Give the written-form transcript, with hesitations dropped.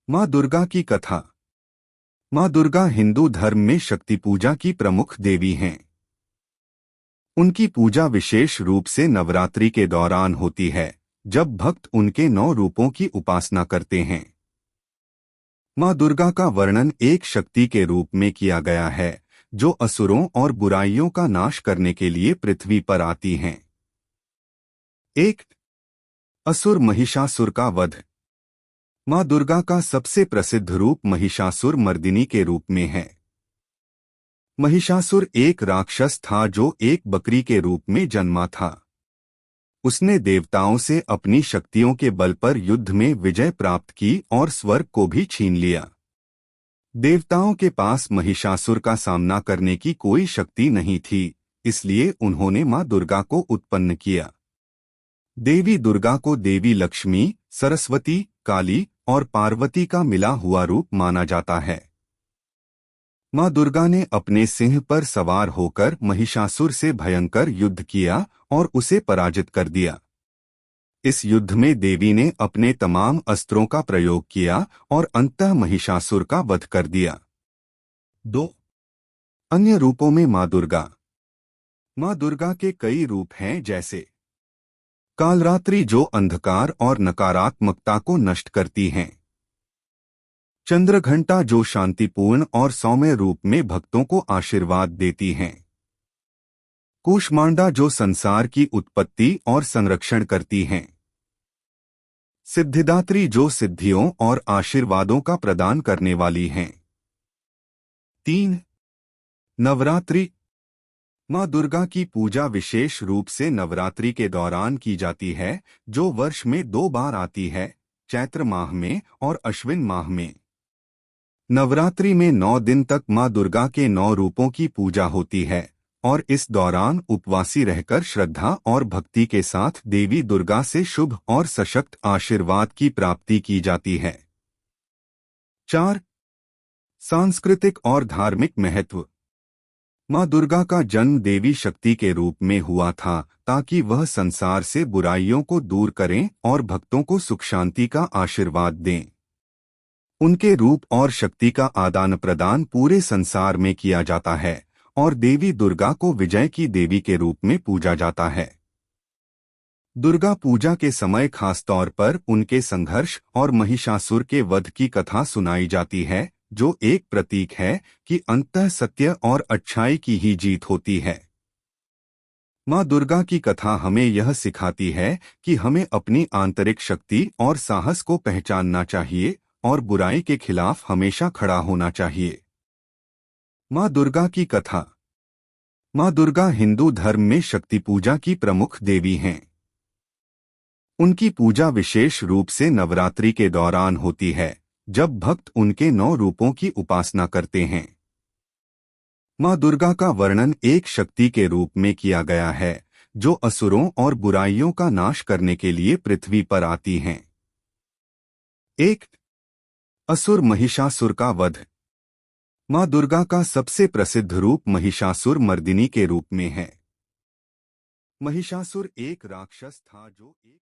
माँ दुर्गा की कथा। माँ दुर्गा हिंदू धर्म में शक्ति पूजा की प्रमुख देवी हैं। उनकी पूजा विशेष रूप से नवरात्रि के दौरान होती है, जब भक्त उनके 9 रूपों की उपासना करते हैं। माँ दुर्गा का वर्णन एक शक्ति के रूप में किया गया है, जो असुरों और बुराइयों का नाश करने के लिए पृथ्वी पर आती हैं। एक, असुर महिषासुर का वध। माँ दुर्गा का सबसे प्रसिद्ध रूप महिषासुर मर्दिनी के रूप में है। महिषासुर एक राक्षस था जो एक बकरी के रूप में जन्मा था। उसने देवताओं से अपनी शक्तियों के बल पर युद्ध में विजय प्राप्त की और स्वर्ग को भी छीन लिया। देवताओं के पास महिषासुर का सामना करने की कोई शक्ति नहीं थी, इसलिए उन्होंने माँ दुर्गा को उत्पन्न किया। देवी दुर्गा को देवी लक्ष्मी, सरस्वती, काली और पार्वती का मिला हुआ रूप माना जाता है। माँ दुर्गा ने अपने सिंह पर सवार होकर महिषासुर से भयंकर युद्ध किया और उसे पराजित कर दिया। इस युद्ध में देवी ने अपने तमाम अस्त्रों का प्रयोग किया और अंततः महिषासुर का वध कर दिया। 2. अन्य रूपों में माँ दुर्गा। माँ दुर्गा के कई रूप हैं, जैसे कालरात्रि जो अंधकार और नकारात्मकता को नष्ट करती हैं, चंद्रघंटा जो शांतिपूर्ण और सौम्य रूप में भक्तों को आशीर्वाद देती हैं, कूष्मांडा जो संसार की उत्पत्ति और संरक्षण करती हैं, सिद्धिदात्री जो सिद्धियों और आशीर्वादों का प्रदान करने वाली हैं। 3. नवरात्रि। माँ दुर्गा की पूजा विशेष रूप से नवरात्रि के दौरान की जाती है, जो वर्ष में 2 बार आती है, चैत्र माह में और अश्विन माह में। नवरात्रि में 9 दिन तक माँ दुर्गा के 9 रूपों की पूजा होती है और इस दौरान उपवासी रहकर श्रद्धा और भक्ति के साथ देवी दुर्गा से शुभ और सशक्त आशीर्वाद की प्राप्ति की जाती है। 4. सांस्कृतिक और धार्मिक महत्व। माँ दुर्गा का जन्म देवी शक्ति के रूप में हुआ था, ताकि वह संसार से बुराइयों को दूर करें और भक्तों को सुख शांति का आशीर्वाद दें। उनके रूप और शक्ति का आदान प्रदान पूरे संसार में किया जाता है और देवी दुर्गा को विजय की देवी के रूप में पूजा जाता है। दुर्गा पूजा के समय खास तौर पर उनके संघर्ष और महिषासुर के वध की कथा सुनाई जाती है, जो एक प्रतीक है कि अंततः सत्य और अच्छाई की ही जीत होती है। माँ दुर्गा की कथा हमें यह सिखाती है कि हमें अपनी आंतरिक शक्ति और साहस को पहचानना चाहिए और बुराई के खिलाफ हमेशा खड़ा होना चाहिए। माँ दुर्गा की कथा। माँ दुर्गा हिंदू धर्म में शक्ति पूजा की प्रमुख देवी हैं। उनकी पूजा विशेष रूप से नवरात्रि के दौरान होती है, जब भक्त उनके 9 रूपों की उपासना करते हैं। माँ दुर्गा का वर्णन एक शक्ति के रूप में किया गया है, जो असुरों और बुराइयों का नाश करने के लिए पृथ्वी पर आती हैं। 1. असुर महिषासुर का वध। माँ दुर्गा का सबसे प्रसिद्ध रूप महिषासुर मर्दिनी के रूप में है। महिषासुर एक राक्षस था जो एक